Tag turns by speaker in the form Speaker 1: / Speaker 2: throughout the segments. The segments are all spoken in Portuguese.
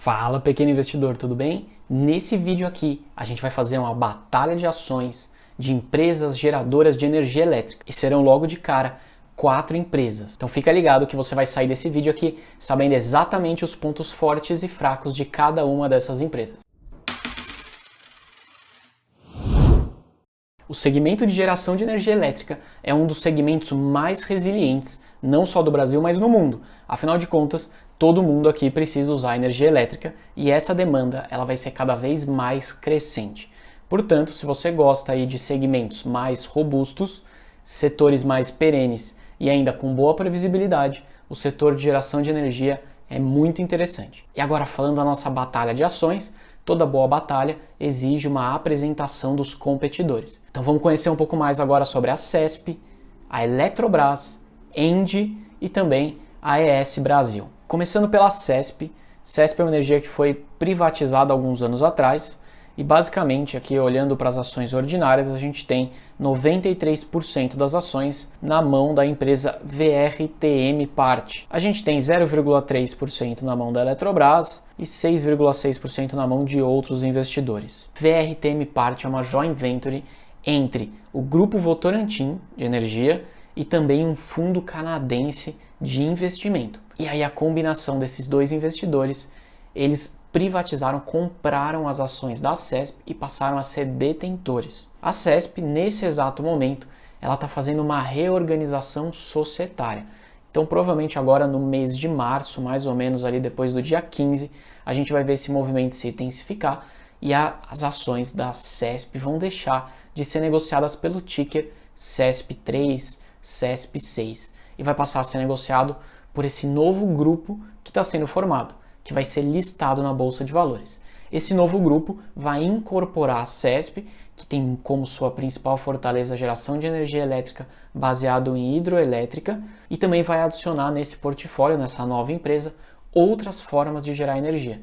Speaker 1: Fala, pequeno investidor, tudo bem? Nesse vídeo aqui, a gente vai fazer uma batalha de ações de empresas geradoras de energia elétrica. E serão logo de cara 4 empresas. Então fica ligado que você vai sair desse vídeo aqui sabendo exatamente os pontos fortes e fracos de cada uma dessas empresas. O segmento de geração de energia elétrica é um dos segmentos mais resilientes, não só do Brasil, mas no mundo. Afinal de contas, todo mundo aqui precisa usar energia elétrica e essa demanda ela vai ser cada vez mais crescente. Portanto, se você gosta aí de segmentos mais robustos, setores mais perenes e ainda com boa previsibilidade, o setor de geração de energia é muito interessante. E agora falando da nossa batalha de ações, toda boa batalha exige uma apresentação dos competidores. Então vamos conhecer um pouco mais agora sobre a CESP, a Eletrobras, ENGIE e também a AES Brasil. Começando pela CESP. CESP é uma energia que foi privatizada há alguns anos atrás e basicamente aqui olhando para as ações ordinárias a gente tem 93% das ações na mão da empresa VRTM Part. A gente tem 0,3% na mão da Eletrobras e 6,6% na mão de outros investidores. VRTM Part é uma joint venture entre o Grupo Votorantim de Energia e também um fundo canadense de investimento. E aí a combinação desses dois investidores, eles privatizaram, compraram as ações da CESP e passaram a ser detentores. A CESP, nesse exato momento, ela está fazendo uma reorganização societária. Então, provavelmente agora no mês de março, mais ou menos ali depois do dia 15, a gente vai ver esse movimento se intensificar e as ações da CESP vão deixar de ser negociadas pelo ticker CESP3, CESP6 e vai passar a ser negociado por esse novo grupo que está sendo formado, que vai ser listado na Bolsa de Valores. Esse novo grupo vai incorporar a CESP, que tem como sua principal fortaleza a geração de energia elétrica baseado em hidroelétrica, e também vai adicionar nesse portfólio, nessa nova empresa, outras formas de gerar energia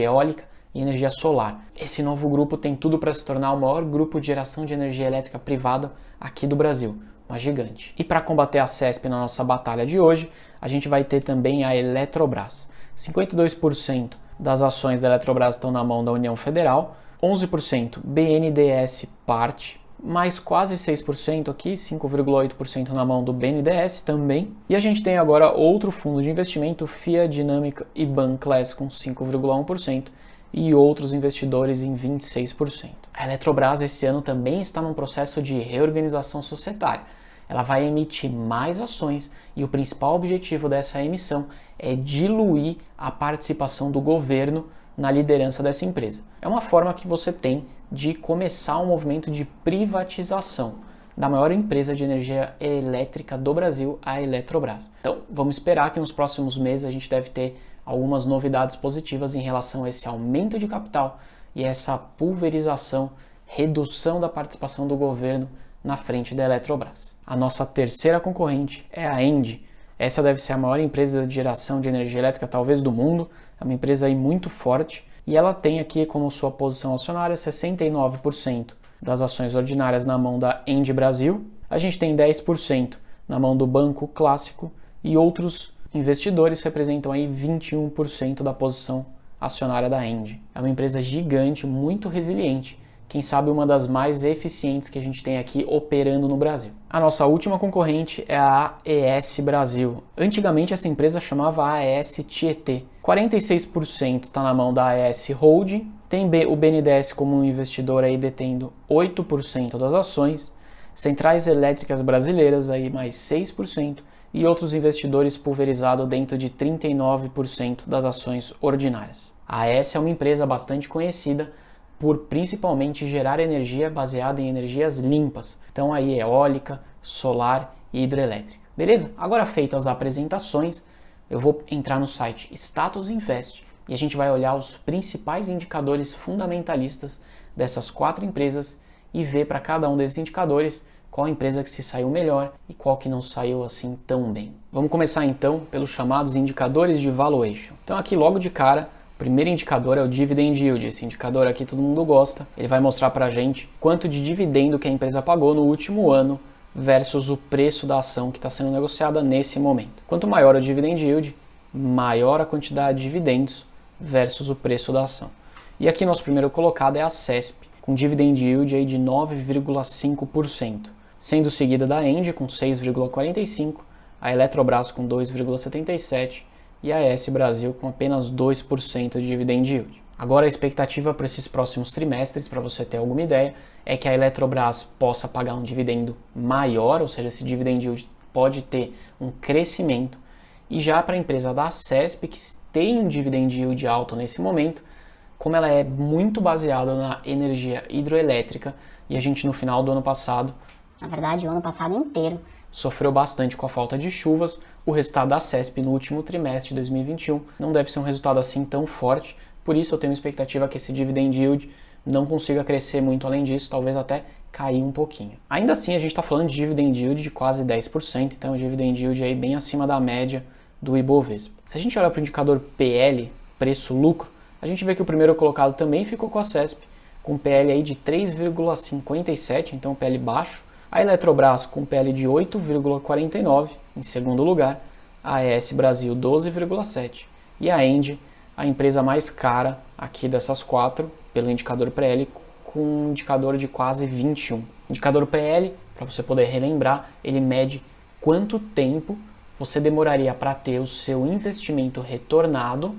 Speaker 1: eólica e energia solar. Esse novo grupo tem tudo para se tornar o maior grupo de geração de energia elétrica privada aqui do Brasil, uma gigante. E para combater a CESP na nossa batalha de hoje, a gente vai ter também a Eletrobras. 52% das ações da Eletrobras estão na mão da União Federal, 11% BNDES Part, mais quase 6% aqui, 5,8% na mão do BNDES também. E a gente tem agora outro fundo de investimento, FIA Dinâmica e Banclass com 5,1% e outros investidores em 26%. A Eletrobras esse ano também está num processo de reorganização societária. Ela vai emitir mais ações e o principal objetivo dessa emissão é diluir a participação do governo na liderança dessa empresa. É uma forma que você tem de começar um movimento de privatização da maior empresa de energia elétrica do Brasil, a Eletrobras. Então, vamos esperar que nos próximos meses a gente deve ter algumas novidades positivas em relação a esse aumento de capital e essa pulverização, redução da participação do governo na frente da Eletrobras. A nossa terceira concorrente é a ENGIE. Essa deve ser a maior empresa de geração de energia elétrica talvez do mundo, é uma empresa aí muito forte e ela tem aqui como sua posição acionária 69% das ações ordinárias na mão da ENGIE Brasil, a gente tem 10% na mão do Banco Clássico e outros investidores representam aí 21% da posição acionária da ENGIE. É uma empresa gigante, muito resiliente, quem sabe uma das mais eficientes que a gente tem aqui operando no Brasil. A nossa última concorrente é a AES Brasil. Antigamente essa empresa chamava AES Tietê. 46% está na mão da AES Holding, tem o BNDES como um investidor aí detendo 8% das ações, Centrais Elétricas Brasileiras aí mais 6% e outros investidores pulverizados dentro de 39% das ações ordinárias. A AES é uma empresa bastante conhecida por principalmente gerar energia baseada em energias limpas. Então aí eólica, solar e hidrelétrica. Beleza? Agora feitas as apresentações, eu vou entrar no site Status Invest e a gente vai olhar os principais indicadores fundamentalistas dessas 4 empresas e ver para cada um desses indicadores qual empresa que se saiu melhor e qual que não saiu assim tão bem. Vamos começar então pelos chamados indicadores de valuation. Então aqui logo de cara, o primeiro indicador é o Dividend Yield. Esse indicador aqui todo mundo gosta. Ele vai mostrar para a gente quanto de dividendo que a empresa pagou no último ano versus o preço da ação que está sendo negociada nesse momento. Quanto maior o Dividend Yield, maior a quantidade de dividendos versus o preço da ação. E aqui nosso primeiro colocado é a CESP, com dividend yield aí de 9,5%, sendo seguida da ENGIE com 6,45%, a Eletrobras com 2,77% e a AES Brasil com apenas 2% de dividend yield. Agora a expectativa para esses próximos trimestres, para você ter alguma ideia, é que a Eletrobras possa pagar um dividendo maior, ou seja, esse dividend yield pode ter um crescimento. E já para a empresa da CESP, que tem um dividend yield alto nesse momento, como ela é muito baseada na energia hidroelétrica, e a gente no final do ano passado,
Speaker 2: na verdade o ano passado inteiro,
Speaker 1: sofreu bastante com a falta de chuvas, o resultado da CESP no último trimestre de 2021 não deve ser um resultado assim tão forte. Por isso eu tenho uma expectativa que esse dividend yield não consiga crescer muito além disso, talvez até cair um pouquinho. Ainda assim, a gente está falando de dividend yield de quase 10%, então o dividend yield aí bem acima da média do Ibovespa. Se a gente olhar para o indicador PL, preço-lucro, a gente vê que o primeiro colocado também ficou com a CESP, com PL aí de 3,57, então PL baixo. A Eletrobras com PL de 8,49 em segundo lugar, a AES Brasil 12,7 e a ENGIE, a empresa mais cara aqui dessas quatro, pelo indicador PL, com um indicador de quase 21. O indicador PL, para você poder relembrar, ele mede quanto tempo você demoraria para ter o seu investimento retornado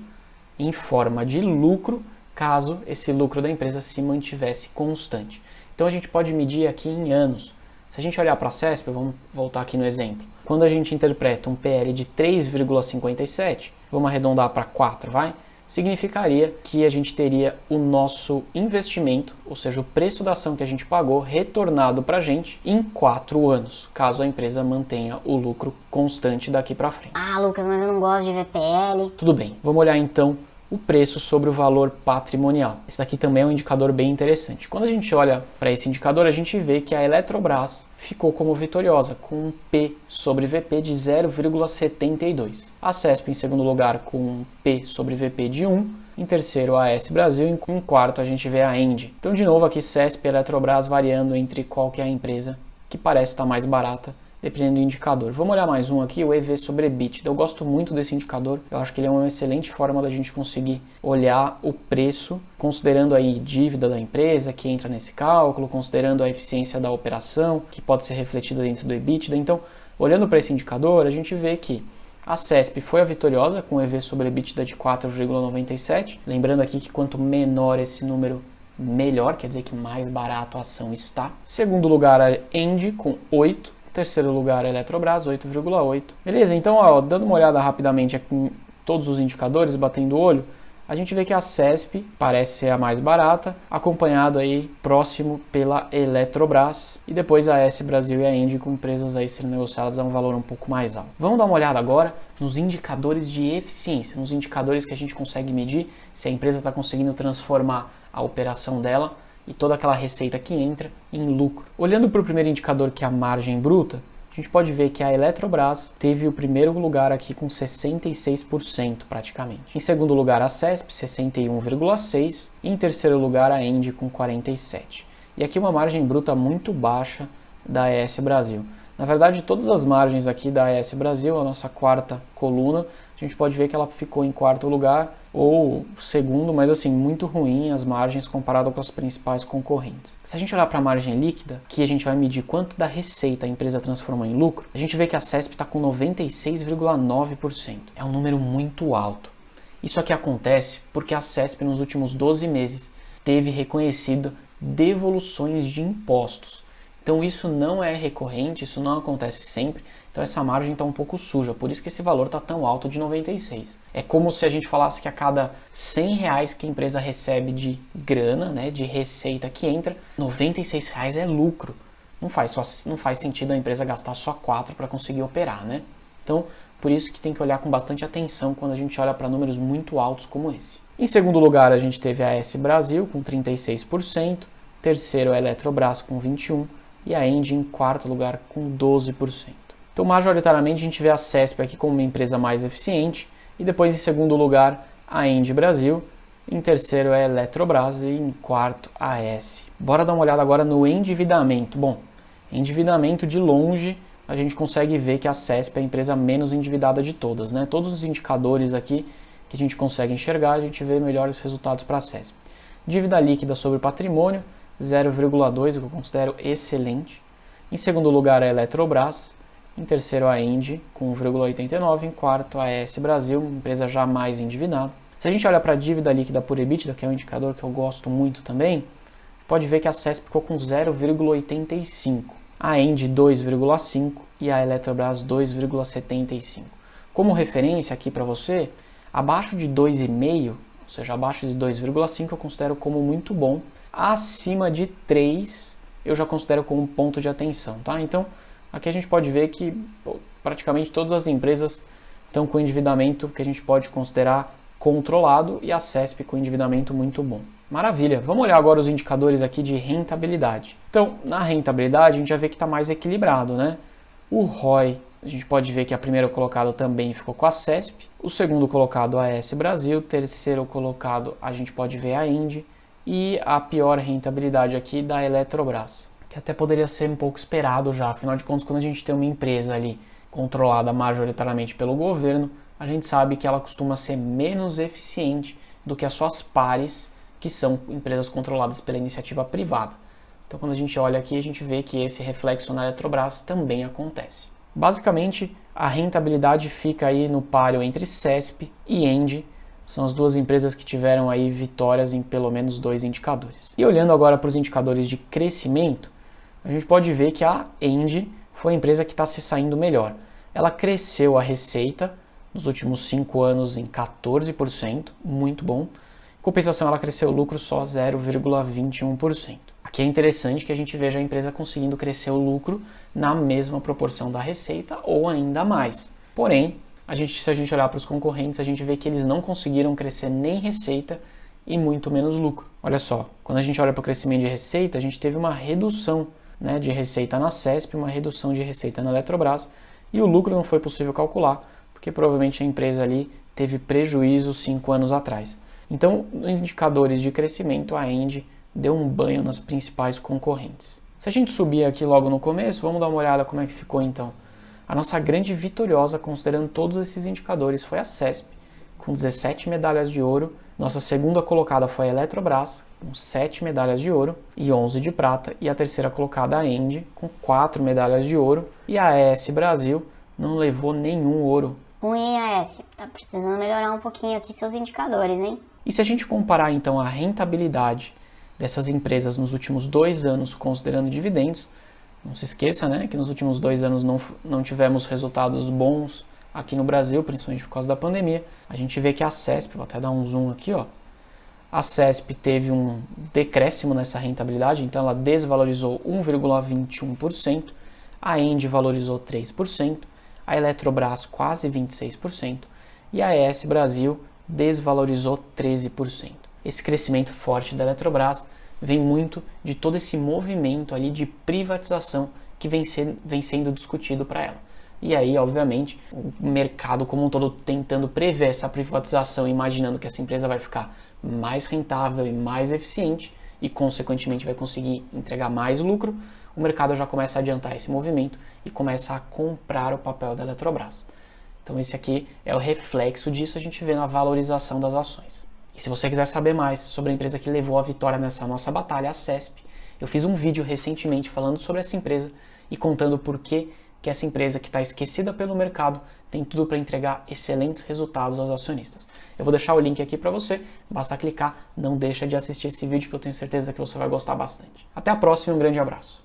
Speaker 1: em forma de lucro, caso esse lucro da empresa se mantivesse constante. Então a gente pode medir aqui em anos. Se a gente olhar para a CESP, vamos voltar aqui no exemplo. Quando a gente interpreta um PL de 3,57, vamos arredondar para 4, vai? Significaria que a gente teria o nosso investimento, ou seja, o preço da ação que a gente pagou, retornado para a gente em 4 anos, caso a empresa mantenha o lucro constante daqui para frente.
Speaker 2: Ah, Lucas, mas eu não gosto de ver PL.
Speaker 1: Tudo bem, vamos olhar então o preço sobre o valor patrimonial. Esse daqui também é um indicador bem interessante. Quando a gente olha para esse indicador, a gente vê que a Eletrobras ficou como vitoriosa, com um P sobre VP de 0,72. A CESP em segundo lugar com um P sobre VP de 1. Em terceiro, a AES Brasil. Em quarto, a gente vê a ENGIE. Então, de novo, aqui CESP e Eletrobras variando entre qual que é a empresa que parece estar mais barata, dependendo do indicador. Vamos olhar mais um aqui, o EV sobre EBITDA. Eu gosto muito desse indicador, eu acho que ele é uma excelente forma da gente conseguir olhar o preço, considerando aí dívida da empresa que entra nesse cálculo, considerando a eficiência da operação, que pode ser refletida dentro do EBITDA. Então, olhando para esse indicador, a gente vê que a CESP foi a vitoriosa com o EV sobre EBITDA de 4,97. Lembrando aqui que quanto menor esse número, melhor, quer dizer que mais barato a ação está. Segundo lugar, a ENGIE com 8. Terceiro lugar, a Eletrobras, 8,8. Beleza, então, ó, dando uma olhada rapidamente aqui em todos os indicadores, batendo o olho, a gente vê que a CESP parece ser a mais barata, acompanhado aí próximo pela Eletrobras, e depois a AES Brasil e a ENGIE com empresas aí sendo negociadas a um valor um pouco mais alto. Vamos dar uma olhada agora nos indicadores de eficiência, nos indicadores que a gente consegue medir se a empresa está conseguindo transformar a operação dela e toda aquela receita que entra em lucro. Olhando para o primeiro indicador, que é a margem bruta, a gente pode ver que a Eletrobras teve o primeiro lugar aqui com 66% praticamente. Em segundo lugar, a CESP, 61,6%. E em terceiro lugar, a ENGIE com 47%. E aqui uma margem bruta muito baixa da AES Brasil. Na verdade, todas as margens aqui da AES Brasil, a nossa quarta coluna, a gente pode ver que ela ficou em quarto lugar ou segundo, mas assim, muito ruim as margens comparado com as principais concorrentes. Se a gente olhar para a margem líquida, que a gente vai medir quanto da receita a empresa transformou em lucro, a gente vê que a CESP está com 96,9%. É um número muito alto. Isso aqui acontece porque a CESP nos últimos 12 meses teve reconhecido devoluções de impostos. Então isso não é recorrente, isso não acontece sempre, então essa margem está um pouco suja, por isso que esse valor está tão alto de 96. É como se a gente falasse que a cada R$100 que a empresa recebe de grana, né, de receita que entra, R$96 é lucro. Não faz sentido a empresa gastar só 4 para conseguir operar, né? Então, por isso que tem que olhar com bastante atenção quando a gente olha para números muito altos como esse. Em segundo lugar, a gente teve a AES Brasil com 36%, terceiro a Eletrobras com 21%, e a ENGIE em quarto lugar com 12%. Então, majoritariamente, a gente vê a CESP aqui como uma empresa mais eficiente, e depois, em segundo lugar, a ENGIE Brasil, em terceiro a Eletrobras e em quarto a AES. Bora dar uma olhada agora no endividamento. Bom, endividamento de longe, a gente consegue ver que a CESP é a empresa menos endividada de todas, né? Todos os indicadores aqui que a gente consegue enxergar, a gente vê melhores resultados para a CESP. Dívida líquida sobre patrimônio, 0,2, o que eu considero excelente. Em segundo lugar, a Eletrobras. Em terceiro, a ENGIE, com 1,89. Em quarto, a AES Brasil, uma empresa já mais endividada. Se a gente olha para a dívida líquida por EBITDA, que é um indicador que eu gosto muito também, pode ver que a CESP ficou com 0,85. A ENGIE 2,5 e a Eletrobras 2,75. Como referência aqui para você, abaixo de 2,5, ou seja, abaixo de 2,5 eu considero como muito bom. Acima de 3 eu já considero como um ponto de atenção, tá? Então, aqui a gente pode ver que praticamente todas as empresas estão com endividamento que a gente pode considerar controlado e a CESP com endividamento muito bom. Maravilha! Vamos olhar agora os indicadores aqui de rentabilidade. Então, na rentabilidade a gente já vê que está mais equilibrado, né? O ROI, a gente pode ver que a primeira colocada também ficou com a CESP, o segundo colocado a AES Brasil, terceiro colocado a gente pode ver a ENGIE e a pior rentabilidade aqui da Eletrobras, que até poderia ser um pouco esperado já, afinal de contas quando a gente tem uma empresa ali controlada majoritariamente pelo governo, a gente sabe que ela costuma ser menos eficiente do que as suas pares, que são empresas controladas pela iniciativa privada. Então quando a gente olha aqui, a gente vê que esse reflexo na Eletrobras também acontece. Basicamente, a rentabilidade fica aí no páreo entre CESP e ENGIE, são as duas empresas que tiveram aí vitórias em pelo menos 2 indicadores. E olhando agora para os indicadores de crescimento, a gente pode ver que a ENGIE foi a empresa que está se saindo melhor. Ela cresceu a receita nos últimos 5 anos em 14%, muito bom. Em compensação, ela cresceu o lucro só 0,21%. Aqui é interessante que a gente veja a empresa conseguindo crescer o lucro na mesma proporção da receita ou ainda mais. Porém, se a gente olhar para os concorrentes, a gente vê que eles não conseguiram crescer nem receita e muito menos lucro. Olha só, quando a gente olha para o crescimento de receita, a gente teve uma redução, né, de receita na CESP, uma redução de receita na Eletrobras e o lucro não foi possível calcular, porque provavelmente a empresa ali teve prejuízo 5 anos atrás. Então, nos indicadores de crescimento, a ENGIE deu um banho nas principais concorrentes. Se a gente subir aqui logo no começo, vamos dar uma olhada como é que ficou então. A nossa grande vitoriosa, considerando todos esses indicadores, foi a CESP, com 17 medalhas de ouro. Nossa segunda colocada foi a Eletrobras, com 7 medalhas de ouro e 11 de prata. E a terceira colocada, a ENGIE, com 4 medalhas de ouro. E a AES Brasil não levou nenhum ouro.
Speaker 2: Ruim, AES. Tá precisando melhorar um pouquinho aqui seus indicadores, hein?
Speaker 1: E se a gente comparar então a rentabilidade dessas empresas nos últimos 2 anos, considerando dividendos, não se esqueça, né, que nos últimos 2 anos não tivemos resultados bons aqui no Brasil, principalmente por causa da pandemia. A gente vê que a CESP, vou até dar um zoom aqui, ó, a CESP teve um decréscimo nessa rentabilidade, então ela desvalorizou 1,21%, a ENGIE valorizou 3%, a Eletrobras quase 26% e a AES Brasil desvalorizou 13%. Esse crescimento forte da Eletrobras vem muito de todo esse movimento ali de privatização que vem sendo discutido para ela. E aí, obviamente, o mercado como um todo tentando prever essa privatização, imaginando que essa empresa vai ficar mais rentável e mais eficiente e, consequentemente, vai conseguir entregar mais lucro, o mercado já começa a adiantar esse movimento e começa a comprar o papel da Eletrobras. Então esse aqui é o reflexo disso, a gente vê na valorização das ações. E se você quiser saber mais sobre a empresa que levou a vitória nessa nossa batalha, a CESP, eu fiz um vídeo recentemente falando sobre essa empresa e contando por que essa empresa que está esquecida pelo mercado tem tudo para entregar excelentes resultados aos acionistas. Eu vou deixar o link aqui para você, basta clicar, não deixa de assistir esse vídeo que eu tenho certeza que você vai gostar bastante. Até a próxima e um grande abraço.